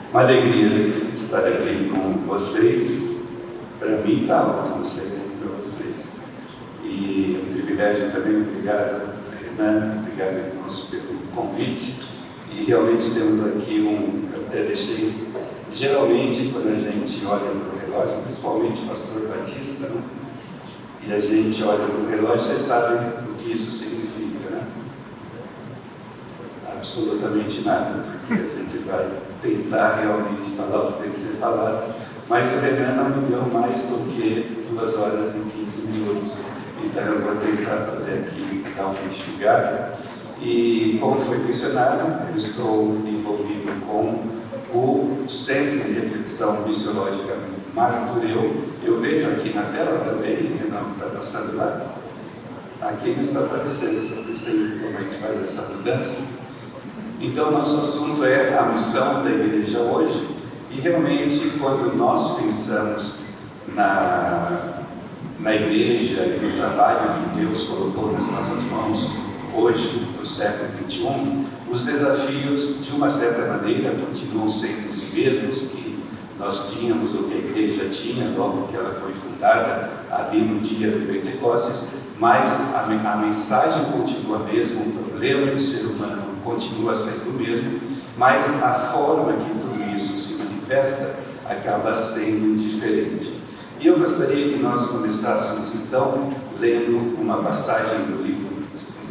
Uma alegria estar aqui com vocês. Para mim está ótimo, não sei para vocês. E é um privilégio também. Obrigado, Renan, obrigado, irmãos, pelo convite. E realmente temos aqui eu até deixei, geralmente quando a gente olha para o relógio, principalmente o pastor Batista, né? E a gente olha para o relógio, vocês sabem o que isso significa, né? Absolutamente nada, porque a gente vai tentar realmente falar o que tem que ser falado, mas o Renan não me deu mais do que 2 horas e 15 minutos, então eu vou tentar fazer aqui, dar uma enxugada. E como foi mencionado, eu estou envolvido com o Centro de Reflexão Missiológica Martureu. Eu vejo aqui na tela também, Renan, está passando lá, aqui não está aparecendo, eu não sei como é que faz essa mudança. Então, nosso assunto é a missão da igreja hoje, e realmente, quando nós pensamos na igreja e no trabalho que Deus colocou nas nossas mãos, hoje, no século XXI, os desafios, de uma certa maneira, continuam sendo os mesmos que nós tínhamos, ou que a igreja tinha, logo que ela foi fundada, ali no dia do Pentecostes, mas a mensagem continua a mesma, o problema do ser humano continua sendo o mesmo, mas a forma que tudo isso se manifesta acaba sendo diferente. E eu gostaria que nós começássemos então lendo uma passagem do livro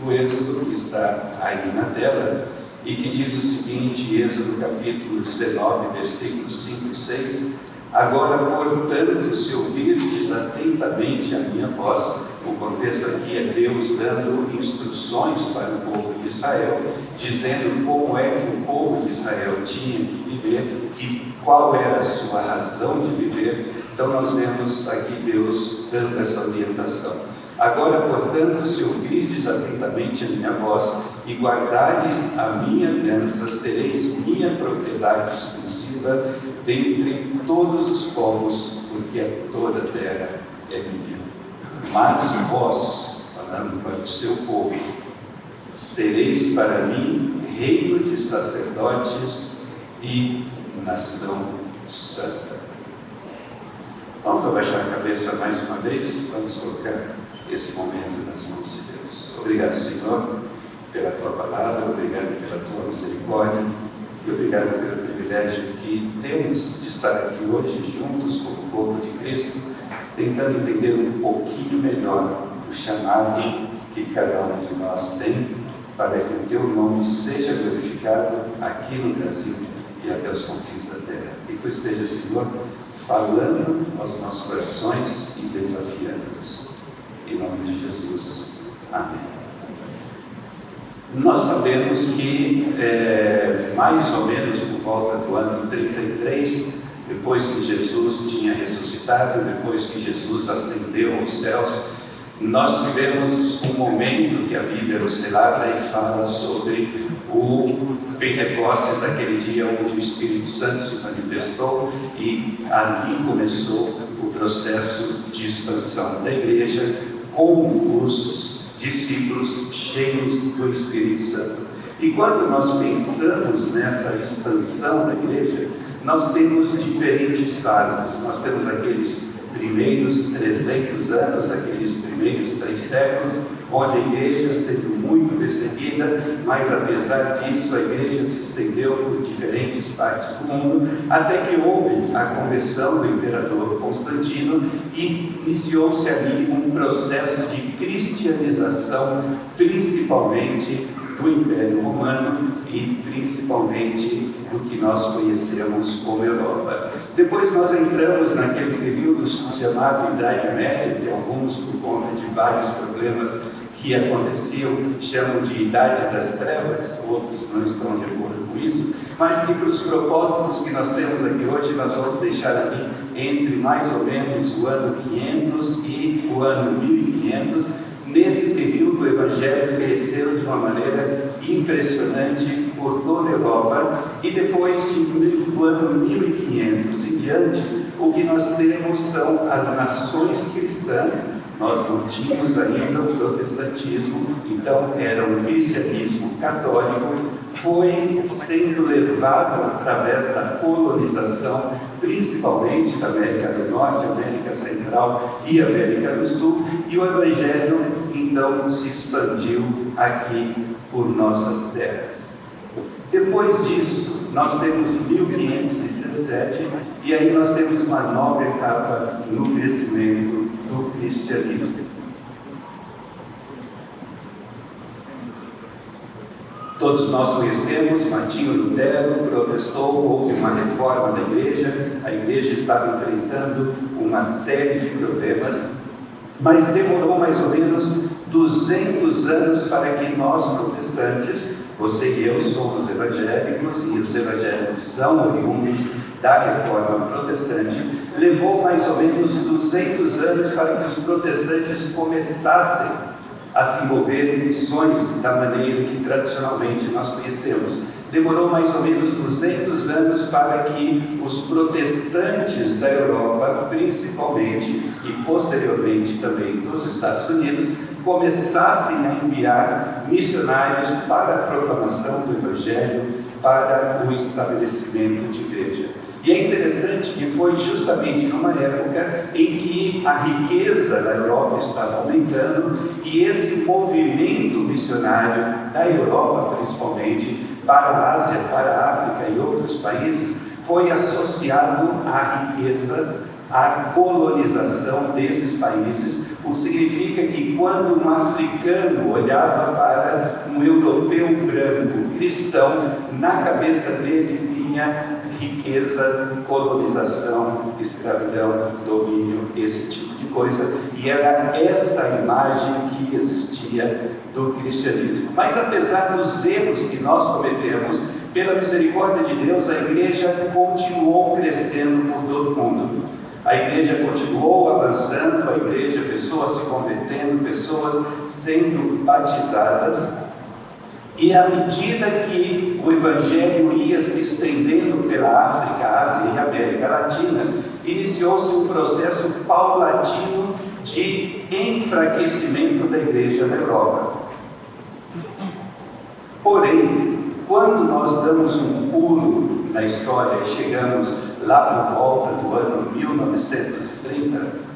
do Êxodo, que está aí na tela, e que diz o seguinte, Êxodo capítulo 19, versículos 5 e 6, agora, portanto, se ouvirdes atentamente a minha voz, o contexto aqui é Deus dando instruções para o povo de Israel, dizendo como é que o povo de Israel tinha que viver e qual era a sua razão de viver. Então nós vemos aqui Deus dando essa orientação. Agora, portanto, se ouvirdes atentamente a minha voz e guardardes a minha aliança, sereis minha propriedade exclusiva dentre todos os povos, porque toda a terra é minha. Mas vós, falando para o seu povo, sereis para mim reino de sacerdotes e nação santa. Vamos abaixar a cabeça mais uma vez, vamos colocar esse momento nas mãos de Deus. Obrigado, Senhor, pela tua palavra, obrigado pela tua misericórdia e obrigado pelo privilégio que temos de estar aqui hoje juntos como povo de Cristo, tentando entender um pouquinho melhor o chamado que cada um de nós tem para que o teu nome seja glorificado aqui no Brasil e até os confins da terra. Que tu esteja, Senhor, falando aos nossos corações e desafiando-nos. Em nome de Jesus. Amém. Nós sabemos que mais ou menos por volta do ano 33, depois que Jesus tinha ressuscitado, depois que Jesus ascendeu aos céus, nós tivemos um momento que a Bíblia nos relata e fala sobre o Pentecostes, aquele dia onde o Espírito Santo se manifestou, e ali começou o processo de expansão da igreja com os discípulos cheios do Espírito Santo. E quando nós pensamos nessa expansão da igreja, nós temos diferentes fases. Nós temos aqueles primeiros 300 anos, aqueles primeiros 3 séculos, onde a igreja sendo muito perseguida, mas apesar disso a igreja se estendeu por diferentes partes do mundo, até que houve a conversão do imperador Constantino e iniciou-se ali um processo de cristianização, principalmente do Império Romano e principalmente do que nós conhecemos como Europa. Depois nós entramos naquele período chamado Idade Média, que alguns, por conta de vários problemas que aconteciam, chamam de Idade das Trevas, outros não estão de acordo com isso, mas que para os propósitos que nós temos aqui hoje, nós vamos deixar ali entre mais ou menos o ano 500 e o ano 1500, Nesse período, o Evangelho cresceu de uma maneira impressionante por toda a Europa, e depois do ano 1500 em diante, o que nós temos são as nações cristãs, Nós não tínhamos ainda o protestantismo, então era um cristianismo católico, foi sendo levado através da colonização, principalmente da América do Norte, América Central e América do Sul, e o Evangelho então se expandiu aqui por nossas terras. Depois disso, nós temos 1517, e aí nós temos uma nova etapa no crescimento do cristianismo. Todos nós conhecemos, Martinho Lutero protestou, houve uma reforma da igreja, a igreja estava enfrentando uma série de problemas, mas demorou mais ou menos 200 anos para que nós protestantes, você e eu somos evangélicos, e os evangélicos são oriundos da reforma protestante, levou mais ou menos 200 anos para que os protestantes começassem a se envolver em missões da maneira que tradicionalmente nós conhecemos. Demorou mais ou menos 200 anos para que os protestantes da Europa, principalmente, e posteriormente também dos Estados Unidos, começassem a enviar missionários para a proclamação do Evangelho, para o estabelecimento de igreja. E é interessante que foi justamente numa época em que a riqueza da Europa estava aumentando e esse movimento missionário da Europa, principalmente, para a Ásia, para a África e outros países, foi associado à riqueza, à colonização desses países, o que significa que quando um africano olhava para um europeu branco cristão, na cabeça dele vinha riqueza, colonização, escravidão, domínio, esse tipo de coisa, e era essa imagem que existia do cristianismo. Mas apesar dos erros que nós cometemos, pela misericórdia de Deus, a igreja continuou crescendo por todo o mundo. A igreja continuou avançando, a igreja, pessoas se convertendo, pessoas sendo batizadas, e à medida que o Evangelho ia se estendendo pela África, Ásia e América Latina, iniciou-se um processo paulatino de enfraquecimento da igreja na Europa. Porém, quando nós damos um pulo na história e chegamos lá por volta do ano 1930,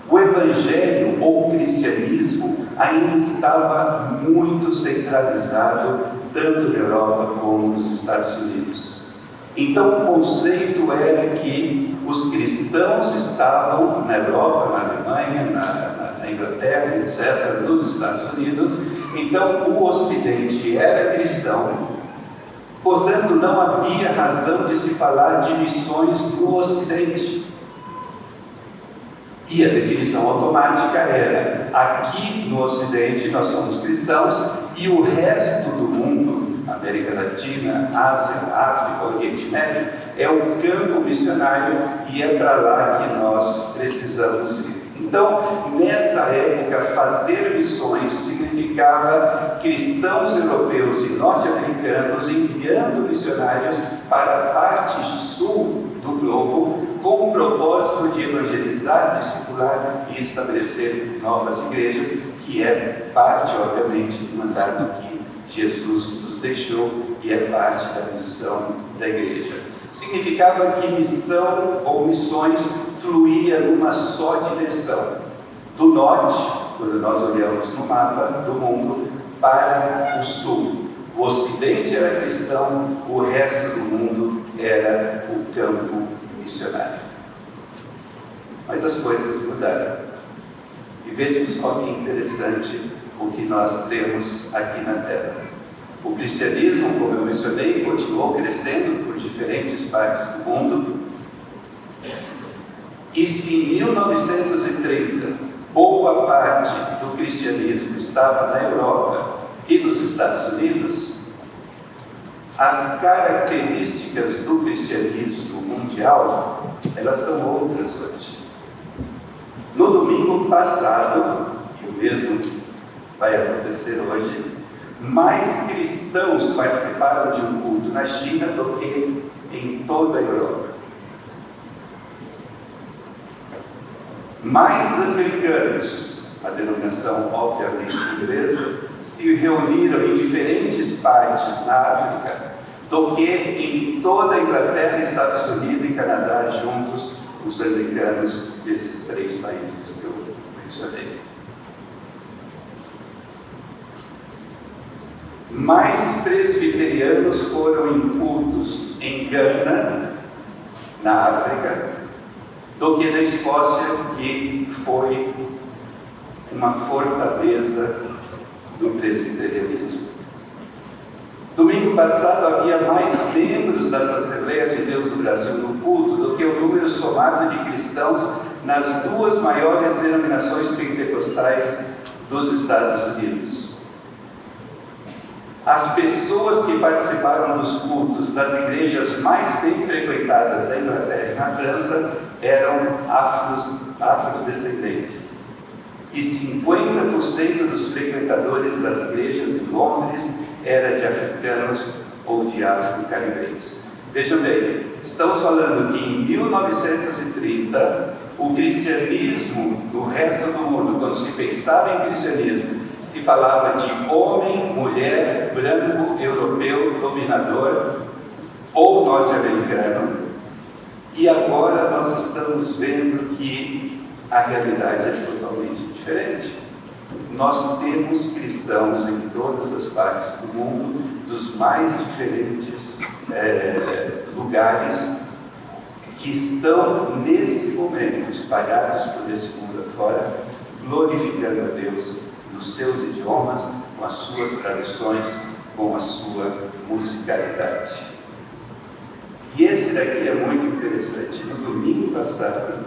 o Evangelho ou o cristianismo ainda estava muito centralizado tanto na Europa como nos Estados Unidos. Então o conceito era que os cristãos estavam na Europa, na Alemanha, na Inglaterra, etc., nos Estados Unidos. Então o Ocidente era cristão, portanto não havia razão de se falar de missões no Ocidente. E a definição automática era: aqui no Ocidente nós somos cristãos e o resto do mundo, América Latina, Ásia, África, Oriente Médio, é o campo missionário e é para lá que nós precisamos ir. Então, nessa época, fazer missões significava cristãos europeus e norte-americanos enviando missionários para a parte sul do globo, com o propósito de evangelizar, discipular e estabelecer novas igrejas, que é parte, obviamente, do mandato que Jesus nos deixou e é parte da missão da igreja. Significava que missão ou missões fluía numa só direção, do norte, quando nós olhamos no mapa do mundo, para o sul. O Ocidente era cristão, o resto do mundo era o campo missionário. Mas as coisas mudaram. E vejam só que interessante o que nós temos aqui na Terra. O cristianismo, como eu mencionei, continuou crescendo por diferentes partes do mundo. E se em 1930 boa parte do cristianismo estava na Europa e nos Estados Unidos, as características do cristianismo mundial, elas são outras hoje. No domingo passado, e o mesmo vai acontecer hoje, mais cristãos participaram de um culto na China do que em toda a Europa. Mais anglicanos a denominação obviamente inglesa, se reuniram em diferentes partes na África do que em toda a Inglaterra, Estados Unidos e Canadá juntos, os anglicanos desses 3 países que eu mencionei. Mais presbiterianos foram em cultos em Gana, na África, do que na Escócia, que foi uma fortaleza do presbiterianismo. Domingo passado havia mais membros das Assembleias de Deus do Brasil no culto do que o número somado de cristãos nas 2 maiores denominações pentecostais dos Estados Unidos. As pessoas que participaram dos cultos das igrejas mais bem frequentadas da Inglaterra e na França eram afrodescendentes. E 50% dos frequentadores das igrejas em Londres era de africanos ou de afro-caribenhos. Vejam bem, estamos falando que em 1930, o cristianismo do resto do mundo, quando se pensava em cristianismo, se falava de homem, mulher, branco, europeu, dominador ou norte-americano. E agora nós estamos vendo que a realidade é totalmente diferente. Nós temos cristãos em todas as partes do mundo, dos mais diferentes lugares, que estão nesse momento espalhados por esse mundo afora, glorificando a Deus nos seus idiomas, com as suas tradições, com a sua musicalidade. E esse daqui é muito interessante. No domingo passado,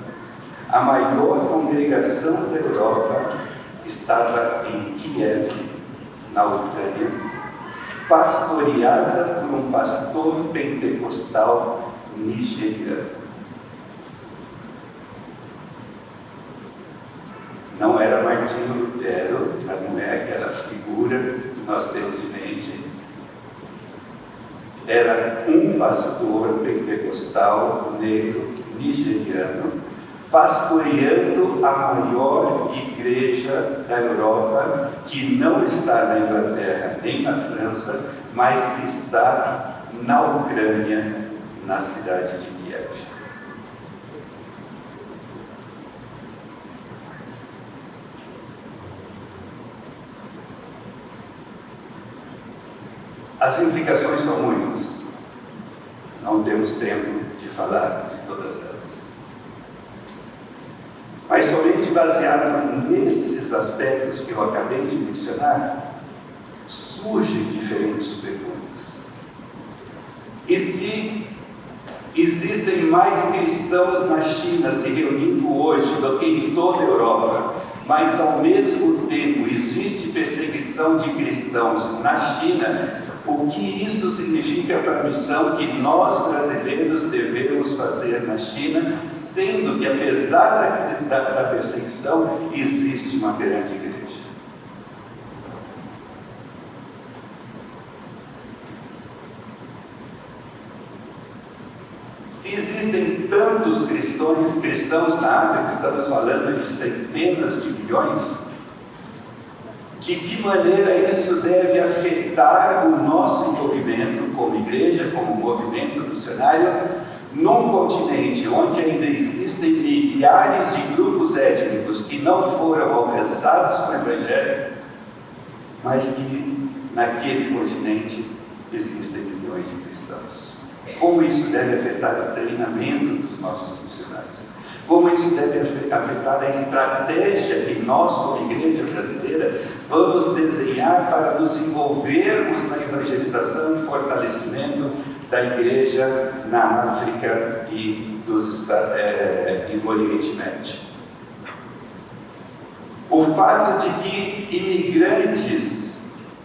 a maior congregação da Europa estava em Kiev, na Ucrânia, pastoreada por um pastor pentecostal nigeriano. Não era Martinho Lutero, não é aquela figura que nós temos em mente. Era um pastor pentecostal negro nigeriano, pastoreando a maior igreja da Europa, que não está na Inglaterra nem na França, mas que está na Ucrânia, na cidade de Kiev. As implicações são muitas. Não temos tempo de falar de todas elas. Mas somente baseado nesses aspectos que eu acabei de mencionar, surgem diferentes perguntas. E se existem mais cristãos na China se reunindo hoje do que em toda a Europa, mas ao mesmo tempo existe perseguição de cristãos na China, o que isso significa para a missão que nós brasileiros devemos fazer na China, sendo que apesar da perseguição, existe uma grande igreja? Se existem tantos cristãos na África, estamos falando de centenas de milhões, de que maneira isso deve afetar o nosso envolvimento como igreja, como movimento missionário, num continente onde ainda existem milhares de grupos étnicos que não foram alcançados com o Evangelho, mas que naquele continente existem milhões de cristãos? Como isso deve afetar o treinamento dos nossos missionários? Como isso deve afetar a estratégia que nós, como igreja brasileira, vamos desenhar para nos envolvermos na evangelização e fortalecimento da igreja na África e do Oriente Médio? O fato de que imigrantes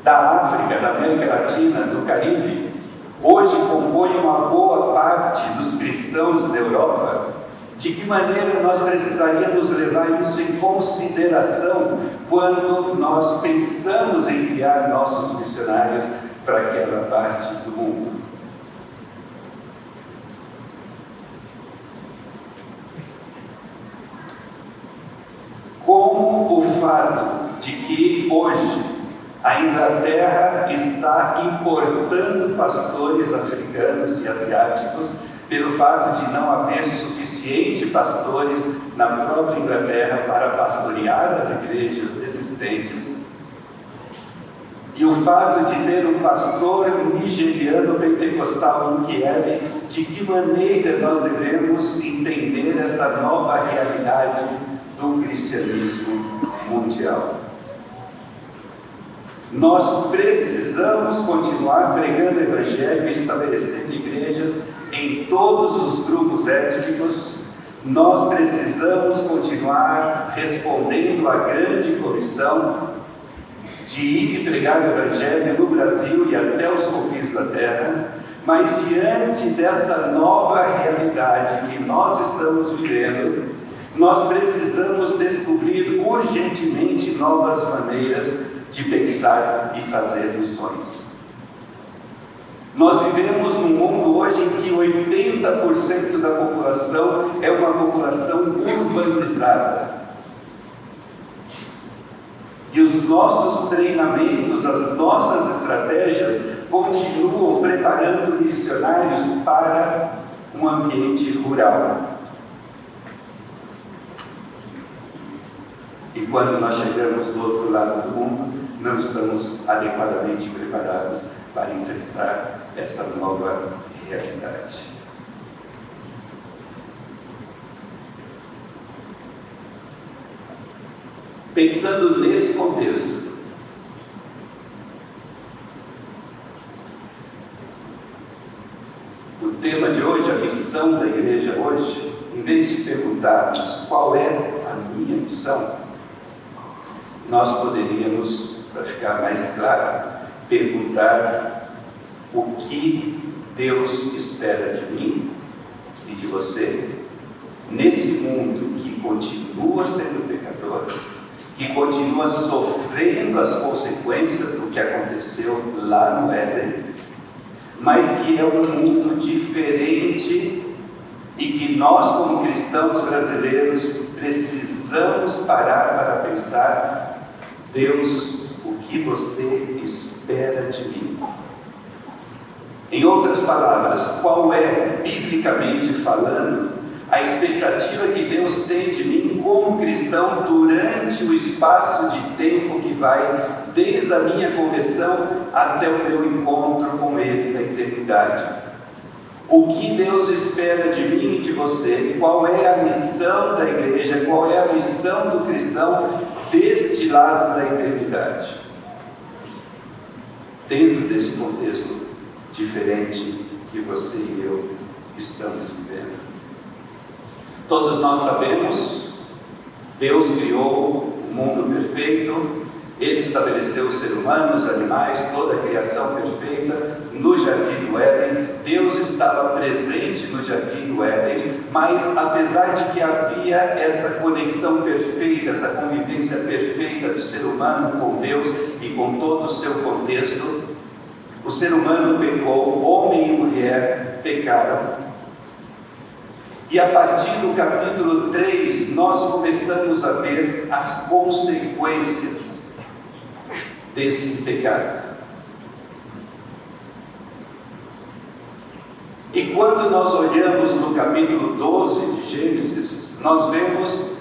da África, da América Latina, do Caribe, hoje compõem uma boa parte dos cristãos da Europa, de que maneira nós precisaríamos levar isso em consideração quando nós pensamos em enviar nossos missionários para aquela parte do mundo? Como o fato de que hoje a Inglaterra está importando pastores africanos e asiáticos, pelo fato de não haver suficiente pastores na própria Inglaterra para pastorear as igrejas existentes. E o fato de ter um pastor nigeriano pentecostal em Kiev, de que maneira nós devemos entender essa nova realidade do cristianismo mundial? Nós precisamos continuar pregando o Evangelho e estabelecendo igrejas em todos os grupos étnicos. Nós precisamos continuar respondendo à grande comissão de ir e pregar o Evangelho no Brasil e até os confins da terra. Mas diante dessa nova realidade que nós estamos vivendo, nós precisamos descobrir urgentemente novas maneiras de pensar e fazer missões. Nós vivemos num mundo hoje em que 80% da população é uma população urbanizada. E os nossos treinamentos, as nossas estratégias continuam preparando missionários para um ambiente rural. E quando nós chegamos do outro lado do mundo, não estamos adequadamente preparados para enfrentar essa nova realidade. Pensando nesse contexto, o tema de hoje, a missão da igreja hoje, em vez de perguntarmos qual é a minha missão, nós poderíamos, para ficar mais claro, perguntar o que Deus espera de mim e de você nesse mundo que continua sendo pecador, que continua sofrendo as consequências do que aconteceu lá no Éden, mas que é um mundo diferente e que nós, como cristãos brasileiros, precisamos parar para pensar: Deus, o que você espera de mim? Em outras palavras, qual é, biblicamente falando, a expectativa que Deus tem de mim como cristão durante o espaço de tempo que vai desde a minha conversão até o meu encontro com Ele na eternidade? O que Deus espera de mim e de você? Qual é a missão da igreja? Qual é a missão do cristão deste lado da eternidade? Dentro desse contexto diferente que você e eu estamos vivendo. Todos nós sabemos, Deus criou o mundo perfeito, Ele estabeleceu o ser humano, os animais, toda a criação perfeita no Jardim do Éden. Deus estava presente no Jardim do Éden, mas apesar de que havia essa conexão perfeita, essa convivência perfeita do ser humano com Deus e com todo o seu contexto, o ser humano pecou, homem e mulher pecaram. E a partir do capítulo 3, nós começamos a ver as consequências desse pecado. E quando nós olhamos no capítulo 12 de Gênesis, nós vemos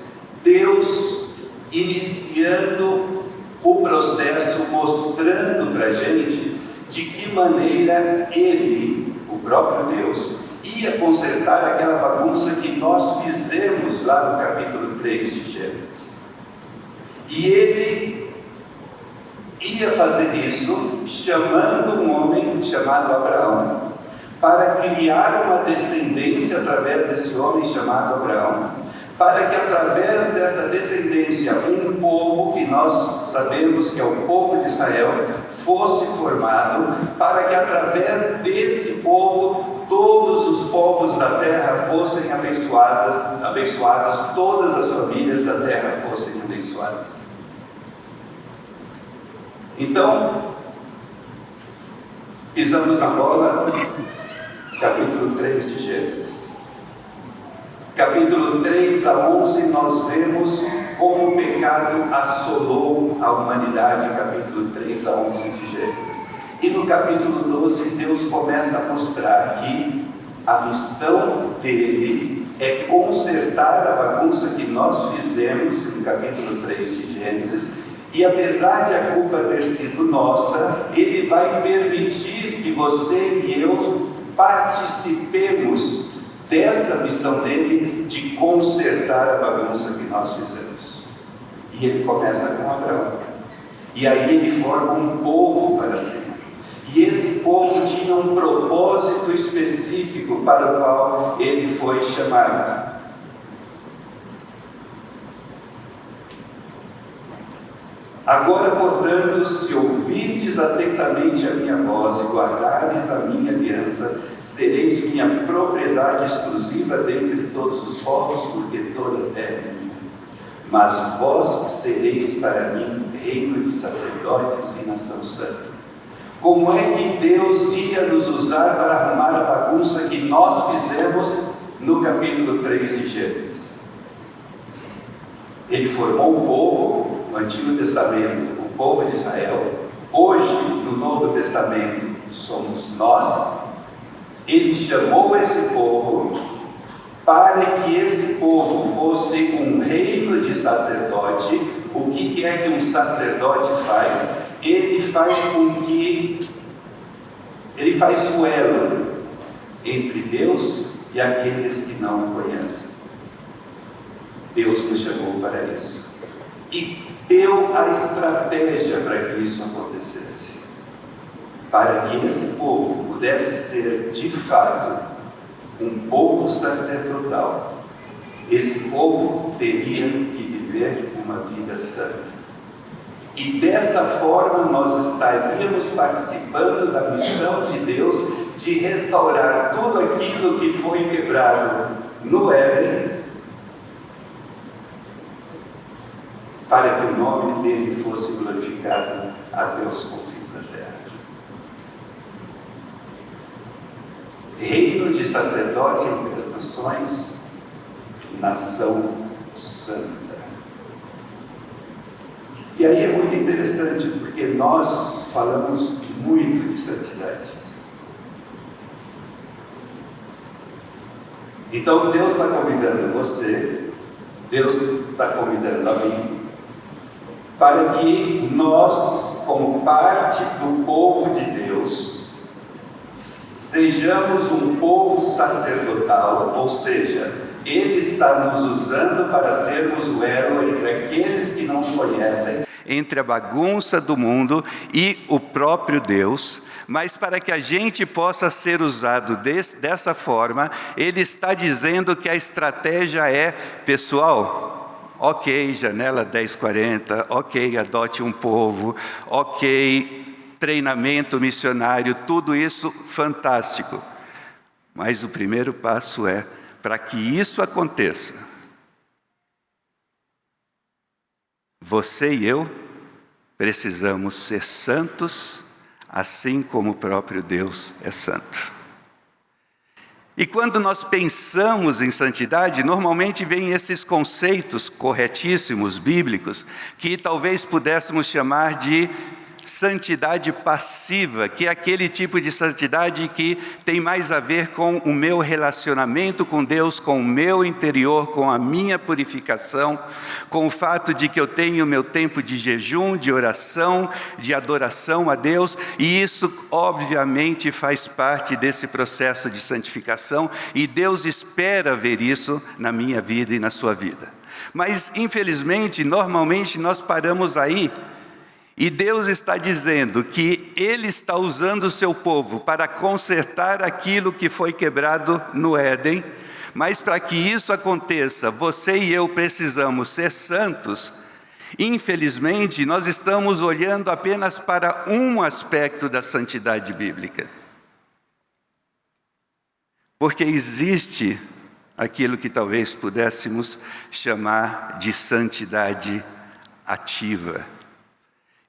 Deus iniciando o processo, mostrando para a gente de que maneira Ele, o próprio Deus, ia consertar aquela bagunça que nós fizemos lá no capítulo 3 de Gênesis. E Ele ia fazer isso chamando um homem chamado Abraão, para criar uma descendência através desse homem chamado Abraão, para que através dessa descendência um povo que nós sabemos que é o povo de Israel fosse formado, para que através desse povo todos os povos da terra fossem abençoados, todas as famílias da terra fossem abençoadas. Então, pisamos na bola, capítulo 3 de Gênesis. Capítulo 3 a 11, nós vemos como o pecado assolou a humanidade, capítulo 3 a 11 de Gênesis. E no capítulo 12, Deus começa a mostrar que a missão dele é consertar a bagunça que nós fizemos, no capítulo 3 de Gênesis, e apesar de a culpa ter sido nossa, ele vai permitir que você e eu participemos dessa missão dele de consertar a bagunça que nós fizemos. E ele começa com Abraão. E aí ele forma um povo para sempre. E esse povo tinha um propósito específico para o qual ele foi chamado. Agora, portanto, se ouvirdes atentamente a minha voz e guardares a minha aliança, sereis minha propriedade exclusiva dentre todos os povos, porque toda a terra é minha. Mas vós sereis para mim reino de sacerdotes e nação santa. Como é que Deus ia nos usar para arrumar a bagunça que nós fizemos no capítulo 3 de Gênesis? Ele formou um povo no Antigo Testamento, o povo de Israel. Hoje, no Novo Testamento, somos nós. Ele chamou esse povo para que esse povo fosse um reino de sacerdote. O que é que um sacerdote faz? Ele faz o elo entre Deus e aqueles que não o conhecem. Deus nos chamou para isso e deu a estratégia para que isso acontecesse, para que esse povo pudesse ser de fato um povo sacerdotal. Esse povo teria que viver uma vida santa. E dessa forma nós estaríamos participando da missão de Deus de restaurar tudo aquilo que foi quebrado no Éden, para que o nome dele fosse glorificado até os confins da terra. Reino de sacerdote entre as nações, nação santa. E aí é muito interessante, porque nós falamos muito de santidade. Então Deus está convidando você, Deus está convidando a mim, para que nós, como parte do povo de Deus, sejamos um povo sacerdotal, ou seja, Ele está nos usando para sermos o elo entre aqueles que não conhecem, entre a bagunça do mundo e o próprio Deus, mas para que a gente possa ser usado dessa forma. Ele está dizendo que a estratégia é, pessoal, ok, janela 1040, ok, adote um povo, ok, treinamento missionário, tudo isso fantástico. Mas o primeiro passo é, para que isso aconteça, você e eu precisamos ser santos, assim como o próprio Deus é santo. E quando nós pensamos em santidade, normalmente vêm esses conceitos corretíssimos, bíblicos, que talvez pudéssemos chamar de santidade passiva, que é aquele tipo de santidade que tem mais a ver com o meu relacionamento com Deus, com o meu interior, com a minha purificação, com o fato de que eu tenho meu tempo de jejum, de oração, de adoração a Deus, e isso obviamente faz parte desse processo de santificação, e Deus espera ver isso na minha vida e na sua vida. Mas infelizmente, normalmente nós paramos aí. E Deus está dizendo que Ele está usando o seu povo para consertar aquilo que foi quebrado no Éden, mas para que isso aconteça, você e eu precisamos ser santos. Infelizmente, nós estamos olhando apenas para um aspecto da santidade bíblica. Porque existe aquilo que talvez pudéssemos chamar de santidade ativa.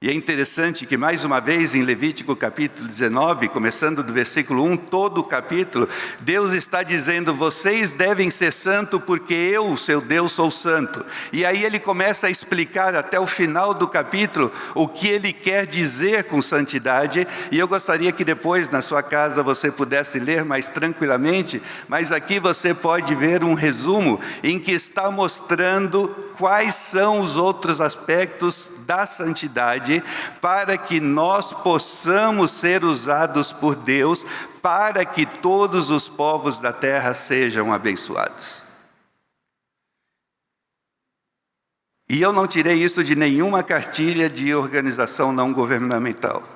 E é interessante que, mais uma vez, em Levítico capítulo 19, começando do versículo 1, todo o capítulo, Deus está dizendo: vocês devem ser santos porque eu, seu Deus, sou santo. E aí ele começa a explicar até o final do capítulo o que ele quer dizer com santidade. E eu gostaria que depois, na sua casa, você pudesse ler mais tranquilamente, mas aqui você pode ver um resumo em que está mostrando quais são os outros aspectos da santidade, para que nós possamos ser usados por Deus, para que todos os povos da terra sejam abençoados. E eu não tirei isso de nenhuma cartilha de organização não governamental.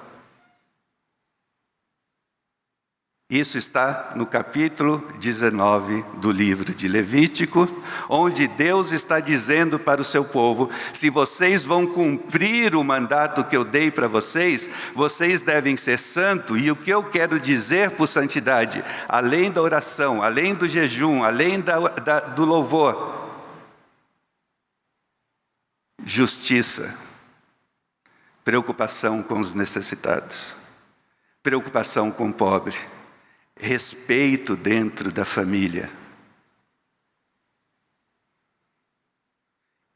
Isso está no capítulo 19 do livro de Levítico, onde Deus está dizendo para o seu povo: se vocês vão cumprir o mandato que eu dei para vocês, vocês devem ser santos. E o que eu quero dizer por santidade, além da oração, além do jejum, além do louvor: justiça, preocupação com os necessitados, preocupação com o pobre, respeito dentro da família,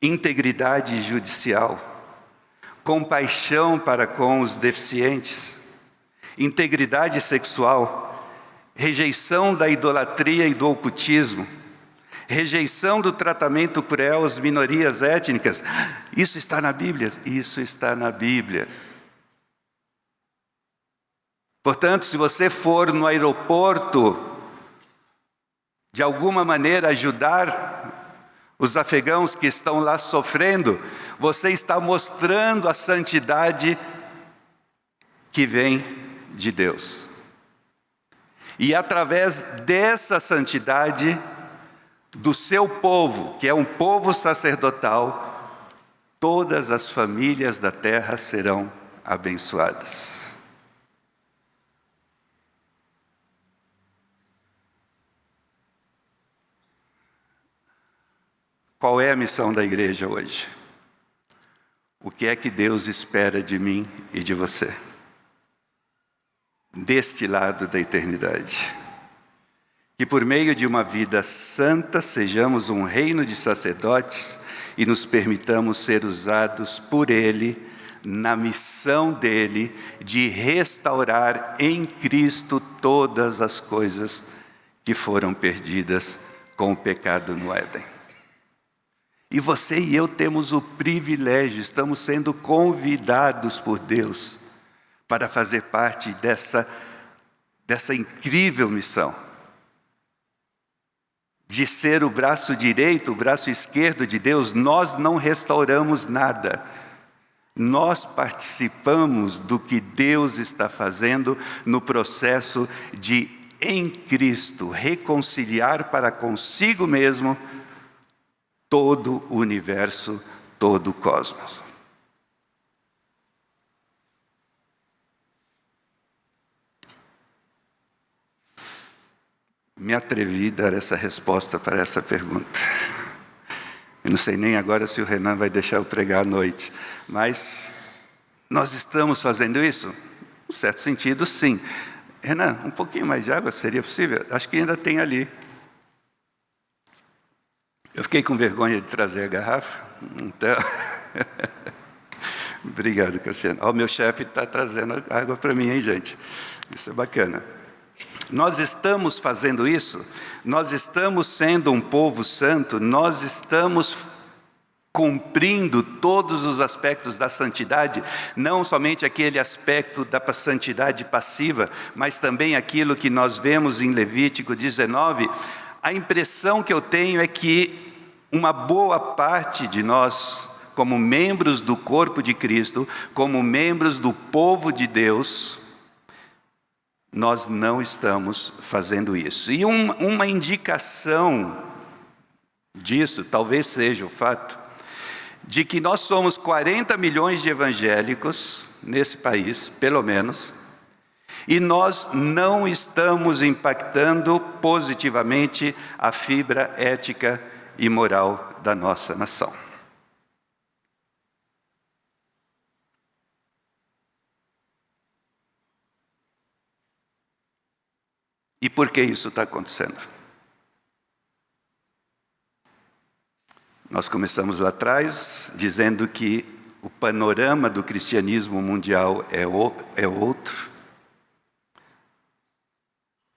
integridade judicial, compaixão para com os deficientes, integridade sexual, rejeição da idolatria e do ocultismo, rejeição do tratamento cruel às minorias étnicas. Isso está na Bíblia? Isso está na Bíblia. Portanto, se você for no aeroporto, de alguma maneira ajudar os afegãos que estão lá sofrendo, você está mostrando a santidade que vem de Deus. E através dessa santidade do seu povo, que é um povo sacerdotal, todas as famílias da terra serão abençoadas. Qual é a missão da igreja hoje? O que é que Deus espera de mim e de você? Deste lado da eternidade. Que por meio de uma vida santa sejamos um reino de sacerdotes e nos permitamos ser usados por Ele na missão dEle de restaurar em Cristo todas as coisas que foram perdidas com o pecado no Éden. E você e eu temos o privilégio, estamos sendo convidados por Deus para fazer parte dessa incrível missão de ser o braço direito, o braço esquerdo de Deus. Nós não restauramos nada, nós participamos do que Deus está fazendo no processo de, em Cristo, reconciliar para consigo mesmo todo o universo, todo o cosmos. Me atrevi a dar essa resposta para essa pergunta. Eu não sei nem agora se o Renan vai deixar eu pregar à noite, mas nós estamos fazendo isso? Em certo sentido, sim. Renan, um pouquinho mais de água seria possível? Acho que ainda tem ali. Eu fiquei com vergonha de trazer a garrafa, então... Obrigado, Cassiano. O meu chefe está trazendo água para mim, hein, gente? Isso é bacana. Nós estamos fazendo isso, nós estamos sendo um povo santo, nós estamos cumprindo todos os aspectos da santidade, não somente aquele aspecto da santidade passiva, mas também aquilo que nós vemos em Levítico 19. A impressão que eu tenho é que uma boa parte de nós, como membros do corpo de Cristo, como membros do povo de Deus, nós não estamos fazendo isso. E uma indicação disso talvez seja o fato de que nós somos 40 milhões de evangélicos nesse país, pelo menos, e nós não estamos impactando positivamente a fibra ética e moral da nossa nação. E por que isso está acontecendo? Nós começamos lá atrás dizendo que o panorama do cristianismo mundial é outro,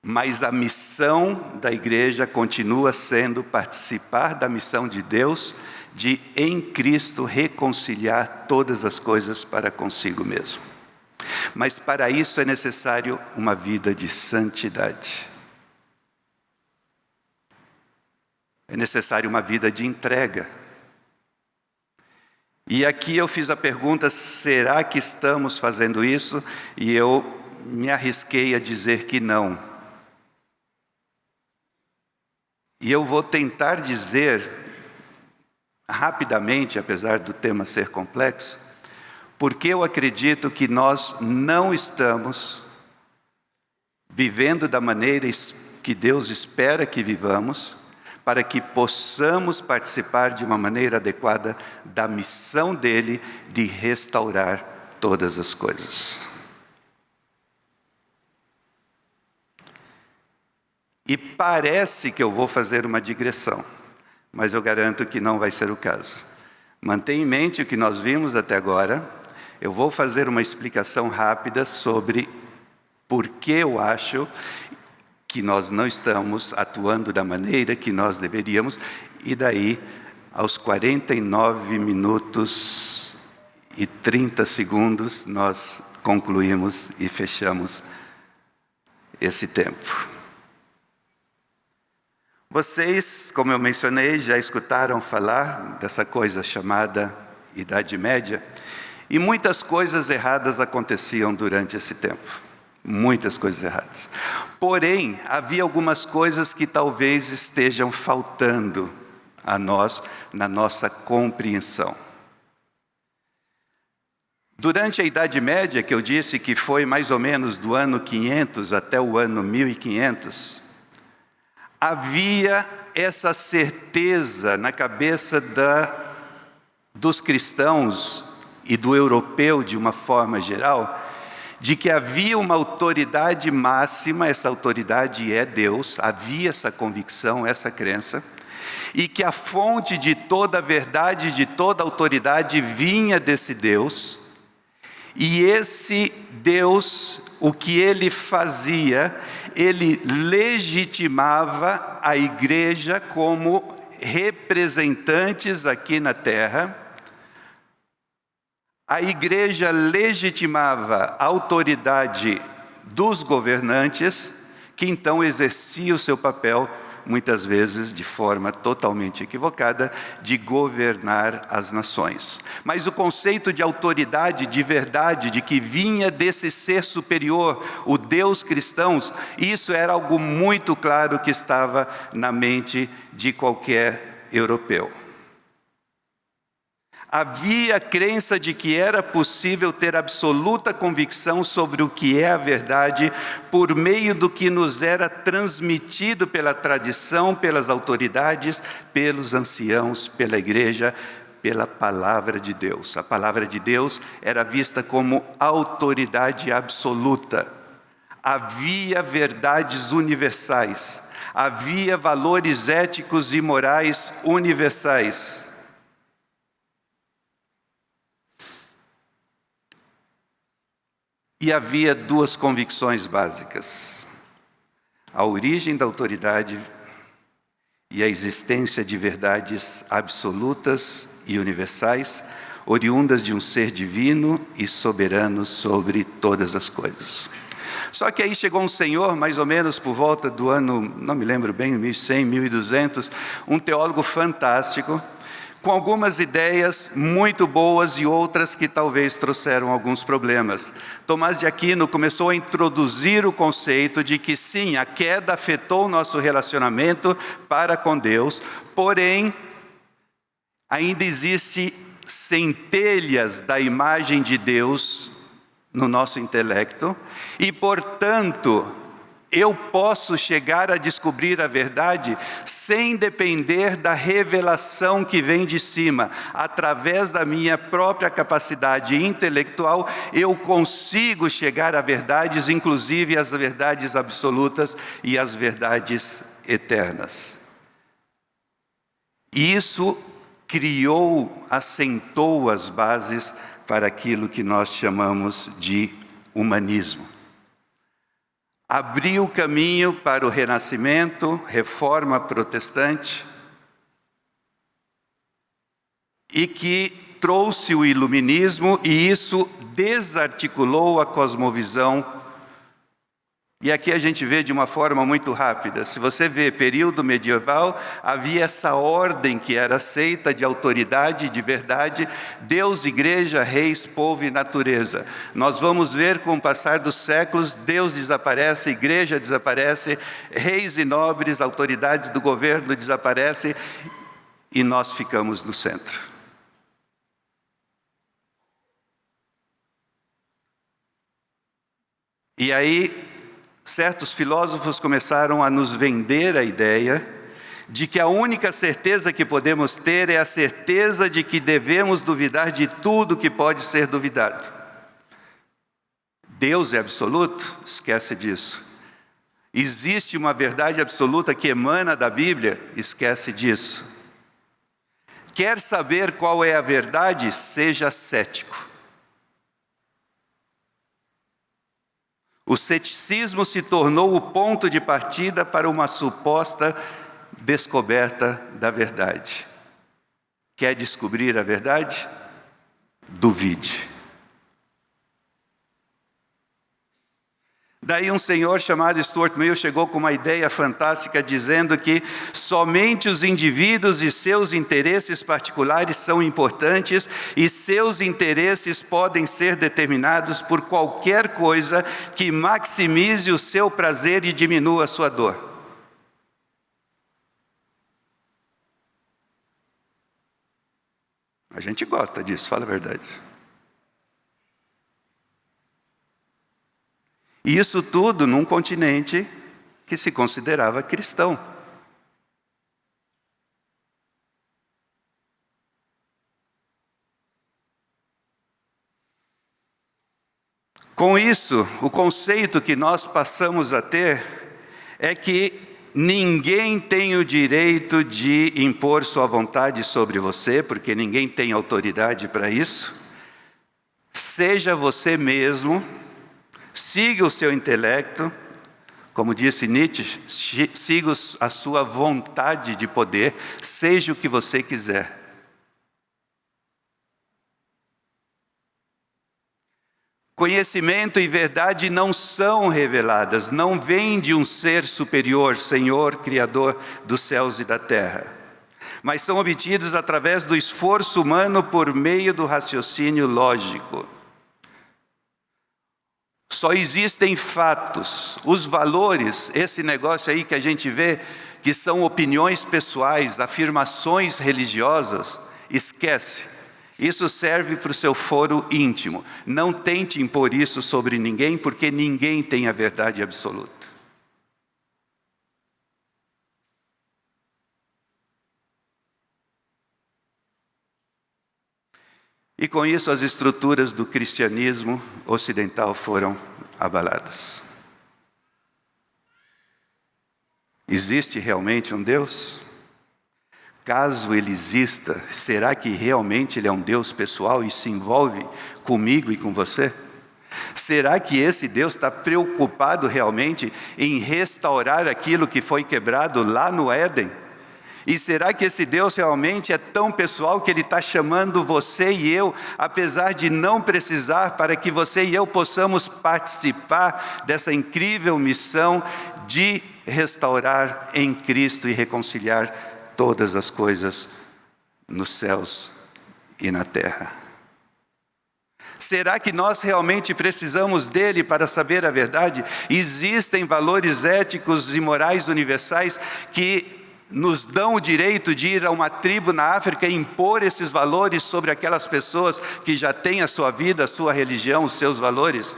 mas a missão da igreja continua sendo participar da missão de Deus de, em Cristo, reconciliar todas as coisas para consigo mesmo. Mas para isso é necessário uma vida de santidade. É necessário uma vida de entrega. E aqui eu fiz a pergunta, será que estamos fazendo isso? E eu me arrisquei a dizer que não. E eu vou tentar dizer rapidamente, apesar do tema ser complexo, porque eu acredito que nós não estamos vivendo da maneira que Deus espera que vivamos, para que possamos participar de uma maneira adequada da missão dele de restaurar todas as coisas. E parece que eu vou fazer uma digressão, mas eu garanto que não vai ser o caso. Mantenha em mente o que nós vimos até agora. Eu vou fazer uma explicação rápida sobre por que eu acho que nós não estamos atuando da maneira que nós deveríamos, e daí, aos 49 minutos e 30 segundos, nós concluímos e fechamos esse tempo. Vocês, como eu mencionei, já escutaram falar dessa coisa chamada Idade Média, e muitas coisas erradas aconteciam durante esse tempo. Muitas coisas erradas. Porém, havia algumas coisas que talvez estejam faltando a nós na nossa compreensão. Durante a Idade Média, que eu disse que foi mais ou menos do ano 500 até o ano 1500, havia essa certeza na cabeça dos cristãos e do europeu de uma forma geral, de que havia uma autoridade máxima, essa autoridade é Deus, havia essa convicção, essa crença, e que a fonte de toda a verdade, de toda a autoridade vinha desse Deus, e esse Deus, o que ele fazia, ele legitimava a igreja como representantes aqui na terra. A igreja legitimava a autoridade dos governantes, que então exercia o seu papel, muitas vezes de forma totalmente equivocada, de governar as nações. Mas o conceito de autoridade, de verdade, de que vinha desse ser superior, o Deus cristão, isso era algo muito claro que estava na mente de qualquer europeu. Havia a crença de que era possível ter absoluta convicção sobre o que é a verdade por meio do que nos era transmitido pela tradição, pelas autoridades, pelos anciãos, pela igreja, pela palavra de Deus. A palavra de Deus era vista como autoridade absoluta. Havia verdades universais, havia valores éticos e morais universais. E havia duas convicções básicas: a origem da autoridade e a existência de verdades absolutas e universais, oriundas de um ser divino e soberano sobre todas as coisas. Só que aí chegou um senhor, mais ou menos por volta do ano, não me lembro bem, 1100, 1200, um teólogo fantástico, com algumas ideias muito boas e outras que talvez trouxeram alguns problemas. Tomás de Aquino começou a introduzir o conceito de que sim, a queda afetou o nosso relacionamento para com Deus, porém, ainda existe centelhas da imagem de Deus no nosso intelecto, e portanto, eu posso chegar a descobrir a verdade sem depender da revelação que vem de cima. Através da minha própria capacidade intelectual, eu consigo chegar a verdades, inclusive as verdades absolutas e as verdades eternas. E isso assentou as bases para aquilo que nós chamamos de humanismo. Abriu o caminho para o Renascimento, Reforma Protestante, e que trouxe o Iluminismo, e isso desarticulou a cosmovisão. E aqui a gente vê de uma forma muito rápida. Se você vê período medieval, havia essa ordem que era aceita de autoridade, de verdade: Deus, igreja, reis, povo e natureza. Nós vamos ver com o passar dos séculos, Deus desaparece, igreja desaparece, reis e nobres, autoridades do governo desaparecem, e nós ficamos no centro. E aí, certos filósofos começaram a nos vender a ideia de que a única certeza que podemos ter é a certeza de que devemos duvidar de tudo que pode ser duvidado. Deus é absoluto? Esquece disso. Existe uma verdade absoluta que emana da Bíblia? Esquece disso. Quer saber qual é a verdade? Seja cético. O ceticismo se tornou o ponto de partida para uma suposta descoberta da verdade. Quer descobrir a verdade? Duvide. Daí um senhor chamado Stuart Mill chegou com uma ideia fantástica, dizendo que somente os indivíduos e seus interesses particulares são importantes, e seus interesses podem ser determinados por qualquer coisa que maximize o seu prazer e diminua a sua dor. A gente gosta disso, fala a verdade. E isso tudo num continente que se considerava cristão. Com isso, o conceito que nós passamos a ter é que ninguém tem o direito de impor sua vontade sobre você, porque ninguém tem autoridade para isso. Seja você mesmo. Siga o seu intelecto, como disse Nietzsche, siga a sua vontade de poder, seja o que você quiser. Conhecimento e verdade não são reveladas, não vêm de um ser superior, Senhor, Criador dos céus e da terra, mas são obtidos através do esforço humano por meio do raciocínio lógico. Só existem fatos, os valores, esse negócio aí que a gente vê, que são opiniões pessoais, afirmações religiosas, esquece. Isso serve para o seu foro íntimo. Não tente impor isso sobre ninguém, porque ninguém tem a verdade absoluta. E com isso as estruturas do cristianismo ocidental foram abaladas. Existe realmente um Deus? Caso ele exista, será que realmente ele é um Deus pessoal e se envolve comigo e com você? Será que esse Deus está preocupado realmente em restaurar aquilo que foi quebrado lá no Éden? E será que esse Deus realmente é tão pessoal que Ele está chamando você e eu, apesar de não precisar, para que você e eu possamos participar dessa incrível missão de restaurar em Cristo e reconciliar todas as coisas nos céus e na terra? Será que nós realmente precisamos dele para saber a verdade? Existem valores éticos e morais universais que nos dão o direito de ir a uma tribo na África e impor esses valores sobre aquelas pessoas que já têm a sua vida, a sua religião, os seus valores?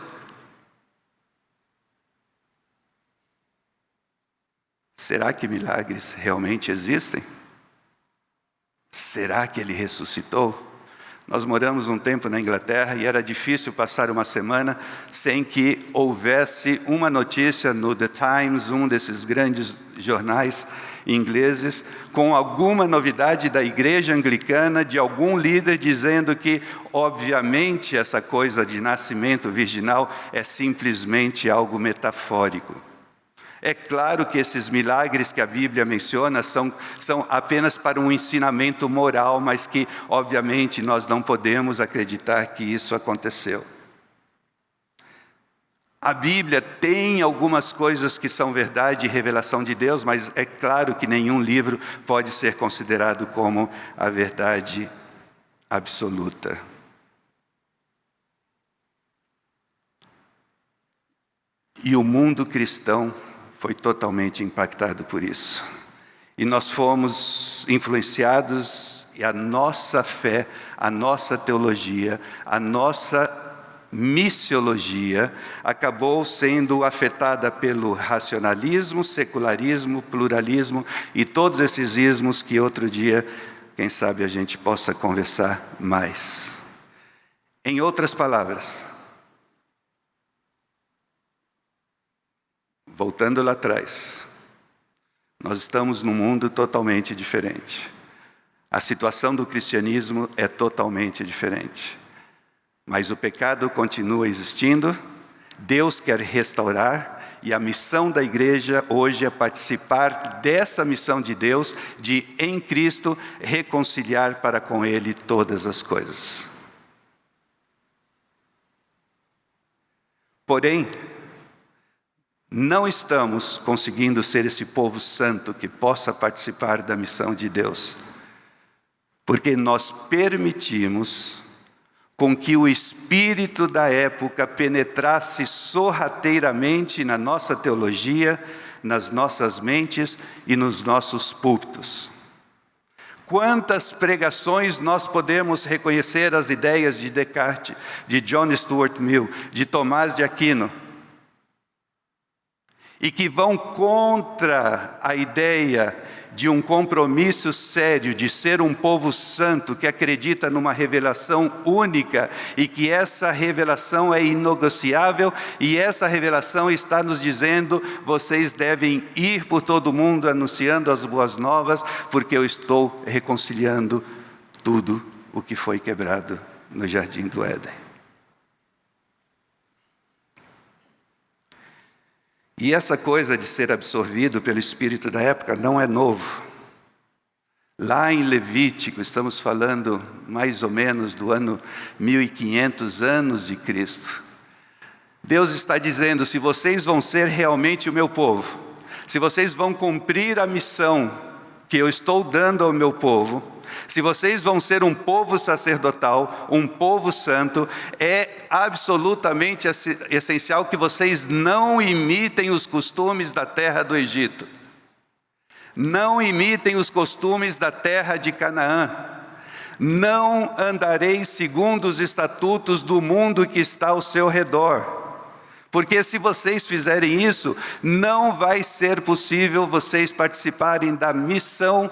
será que milagres realmente existem? Será que ele ressuscitou? Nós moramos um tempo na Inglaterra e era difícil passar uma semana sem que houvesse uma notícia no The Times, um desses grandes jornais ingleses, com alguma novidade da igreja anglicana, de algum líder dizendo que, obviamente, essa coisa de nascimento virginal é simplesmente algo metafórico. É claro que esses milagres que a Bíblia menciona são apenas para um ensinamento moral, mas que, obviamente, nós não podemos acreditar que isso aconteceu. A Bíblia tem algumas coisas que são verdade e revelação de Deus, mas é claro que nenhum livro pode ser considerado como a verdade absoluta. E o mundo cristão foi totalmente impactado por isso. E nós fomos influenciados, e a nossa fé, a nossa teologia, a nossa missiologia acabou sendo afetada pelo racionalismo, secularismo, pluralismo e todos esses ismos que outro dia, quem sabe, a gente possa conversar mais. Em outras palavras, voltando lá atrás, nós estamos num mundo totalmente diferente. A situação do cristianismo é totalmente diferente. Mas o pecado continua existindo, Deus quer restaurar, e a missão da igreja hoje é participar dessa missão de Deus, de, em Cristo, reconciliar para com Ele todas as coisas. Porém, não estamos conseguindo ser esse povo santo que possa participar da missão de Deus, porque nós permitimos com que o espírito da época penetrasse sorrateiramente na nossa teologia, nas nossas mentes e nos nossos púlpitos. Quantas pregações nós podemos reconhecer as ideias de Descartes, de John Stuart Mill, de Tomás de Aquino, e que vão contra a ideia de um compromisso sério, de ser um povo santo que acredita numa revelação única e que essa revelação é inegociável, e essa revelação está nos dizendo: vocês devem ir por todo o mundo anunciando as boas novas, porque eu estou reconciliando tudo o que foi quebrado no Jardim do Éden. E essa coisa de ser absorvido pelo espírito da época não é novo. Lá em Levítico, estamos falando mais ou menos do ano 1500 anos de Cristo. Deus está dizendo: se vocês vão ser realmente o meu povo, se vocês vão cumprir a missão que eu estou dando ao meu povo, se vocês vão ser um povo sacerdotal, um povo santo, é absolutamente essencial que vocês não imitem os costumes da terra do Egito. Não imitem os costumes da terra de Canaã. Não andareis segundo os estatutos do mundo que está ao seu redor. Porque se vocês fizerem isso, não vai ser possível vocês participarem da missão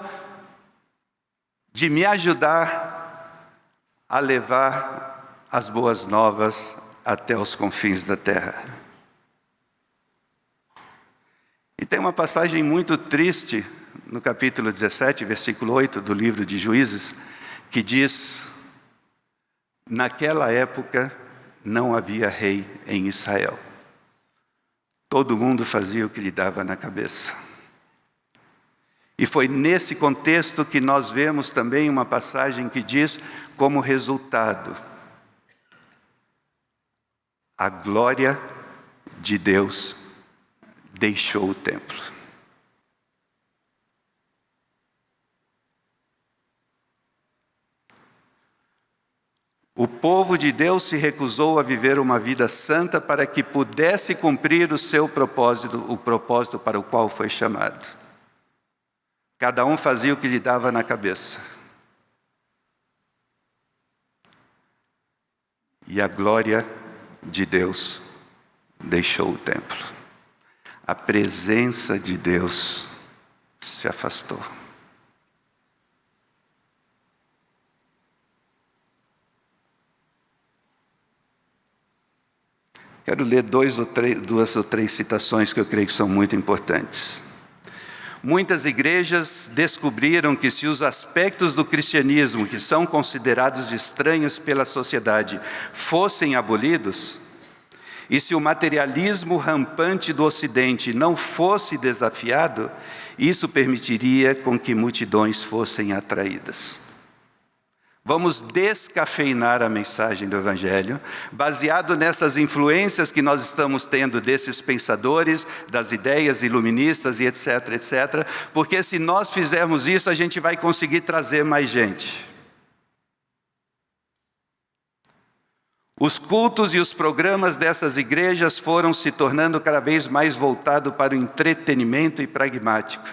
de me ajudar a levar as boas novas até os confins da terra. E tem uma passagem muito triste no capítulo 17, versículo 8 do livro de Juízes, que diz: naquela época não havia rei em Israel. Todo mundo fazia o que lhe dava na cabeça. E foi nesse contexto que nós vemos também uma passagem que diz, como resultado, a glória de Deus deixou o templo. O povo de Deus se recusou a viver uma vida santa para que pudesse cumprir o seu propósito, o propósito para o qual foi chamado. Cada um fazia o que lhe dava na cabeça. E a glória de Deus deixou o templo. A presença de Deus se afastou. Quero ler duas ou três citações que eu creio que são muito importantes. Muitas igrejas descobriram que se os aspectos do cristianismo que são considerados estranhos pela sociedade fossem abolidos, e se o materialismo rampante do Ocidente não fosse desafiado, isso permitiria com que multidões fossem atraídas. Vamos descafeinar a mensagem do Evangelho, baseado nessas influências que nós estamos tendo desses pensadores, das ideias iluministas e etc, etc, porque se nós fizermos isso, a gente vai conseguir trazer mais gente. Os cultos e os programas dessas igrejas foram se tornando cada vez mais voltados para o entretenimento e pragmático.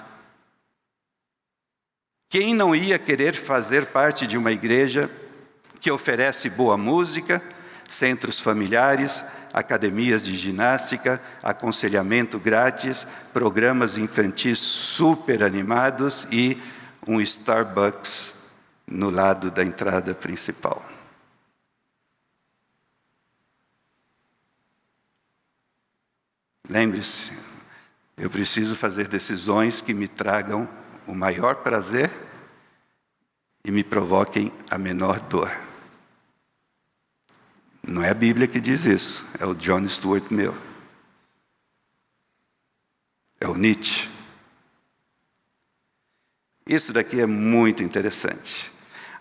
Quem não ia querer fazer parte de uma igreja que oferece boa música, centros familiares, academias de ginástica, aconselhamento grátis, programas infantis super animados e um Starbucks no lado da entrada principal? Lembre-se, eu preciso fazer decisões que me tragam o maior prazer e me provoquem a menor dor. Não é a Bíblia que diz isso, é o John Stuart Mill. É o Nietzsche. Isso daqui é muito interessante.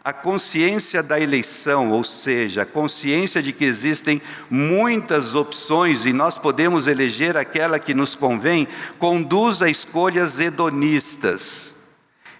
A consciência da eleição, ou seja, a consciência de que existem muitas opções e nós podemos eleger aquela que nos convém, conduz a escolhas hedonistas.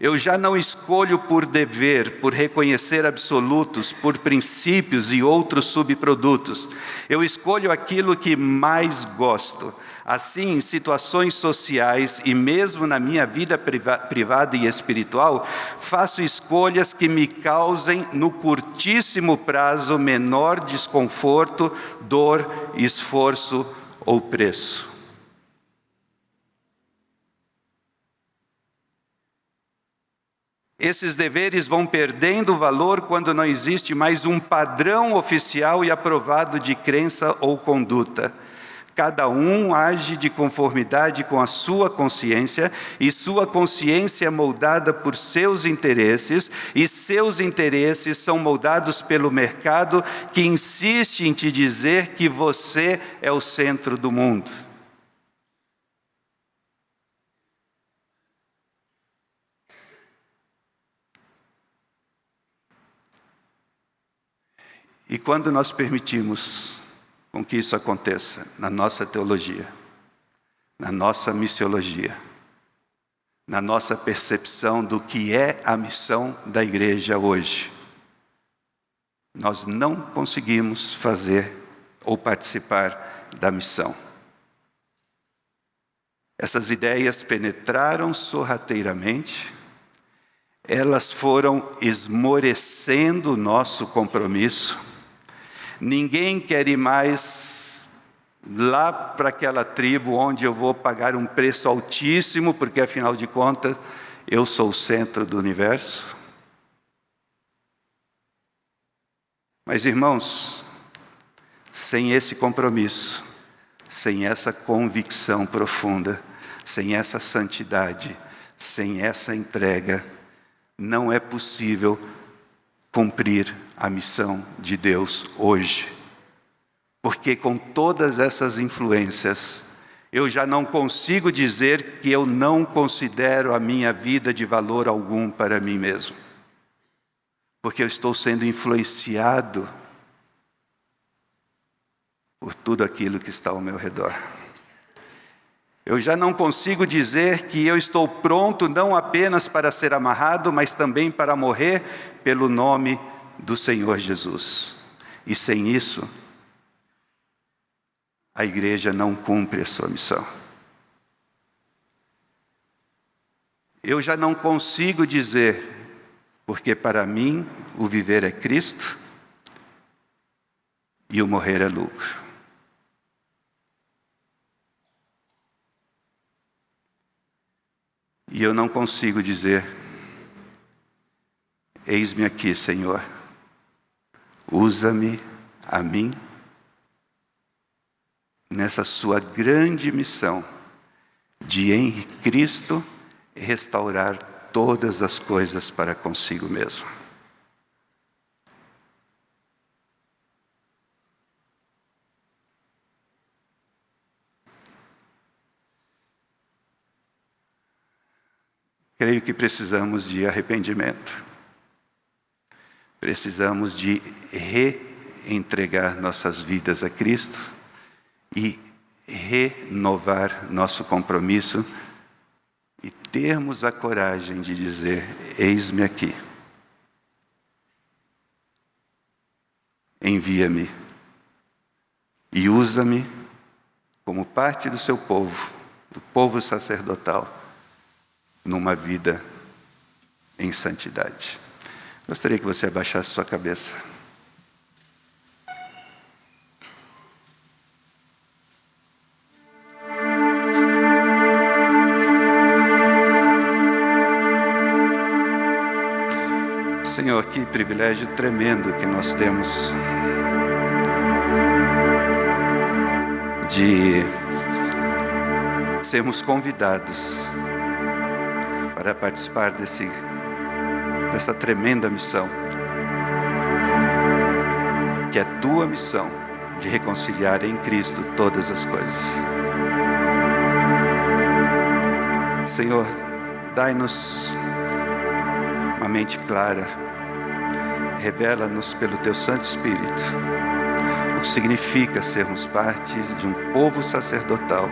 Eu já não escolho por dever, por reconhecer absolutos, por princípios e outros subprodutos. Eu escolho aquilo que mais gosto. Assim, em situações sociais e mesmo na minha vida privada e espiritual, faço escolhas que me causem, no curtíssimo prazo, menor desconforto, dor, esforço ou preço. Esses deveres vão perdendo valor quando não existe mais um padrão oficial e aprovado de crença ou conduta. Cada um age de conformidade com a sua consciência, e sua consciência é moldada por seus interesses, e seus interesses são moldados pelo mercado que insiste em te dizer que você é o centro do mundo. E quando nós permitimos com que isso aconteça na nossa teologia, na nossa missiologia, na nossa percepção do que é a missão da igreja hoje, nós não conseguimos fazer ou participar da missão. Essas ideias penetraram sorrateiramente, elas foram esmorecendo o nosso compromisso. Ninguém quer ir mais lá para aquela tribo onde eu vou pagar um preço altíssimo, porque afinal de contas eu sou o centro do universo. Mas, irmãos, sem esse compromisso, sem essa convicção profunda, sem essa santidade, sem essa entrega, não é possível cumprir a missão de Deus hoje. Porque com todas essas influências, eu já não consigo dizer que eu não considero a minha vida de valor algum para mim mesmo. Porque eu estou sendo influenciado por tudo aquilo que está ao meu redor. Eu já não consigo dizer que eu estou pronto não apenas para ser amarrado, mas também para morrer pelo nome do Senhor Jesus. E sem isso, a igreja não cumpre a sua missão. Eu já não consigo dizer, porque para mim o viver é Cristo e o morrer é lucro. E eu não consigo dizer: eis-me aqui, Senhor, usa-me a mim nessa sua grande missão de em Cristo restaurar todas as coisas para consigo mesmo. Creio que precisamos de arrependimento. Precisamos de reentregar nossas vidas a Cristo e renovar nosso compromisso e termos a coragem de dizer: eis-me aqui. Envia-me e usa-me como parte do seu povo, do povo sacerdotal, numa vida em santidade. Gostaria que você abaixasse sua cabeça. Senhor, que privilégio tremendo que nós temos de sermos convidados para participar dessa tremenda missão, que é a tua missão de reconciliar em Cristo todas as coisas. Senhor, dai-nos uma mente clara, revela-nos pelo teu Santo Espírito o que significa sermos parte de um povo sacerdotal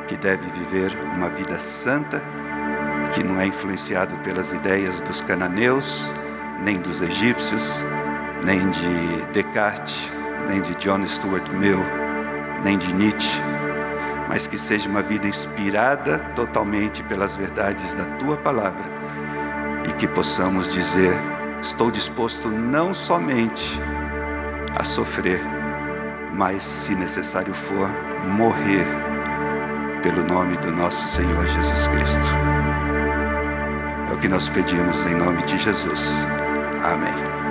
que deve viver uma vida santa, que não é influenciado pelas ideias dos cananeus, nem dos egípcios, nem de Descartes, nem de John Stuart Mill, nem de Nietzsche, mas que seja uma vida inspirada totalmente pelas verdades da tua palavra, e que possamos dizer: estou disposto não somente a sofrer, mas, se necessário for, morrer pelo nome do nosso Senhor Jesus Cristo. É o que nós pedimos em nome de Jesus. Amém.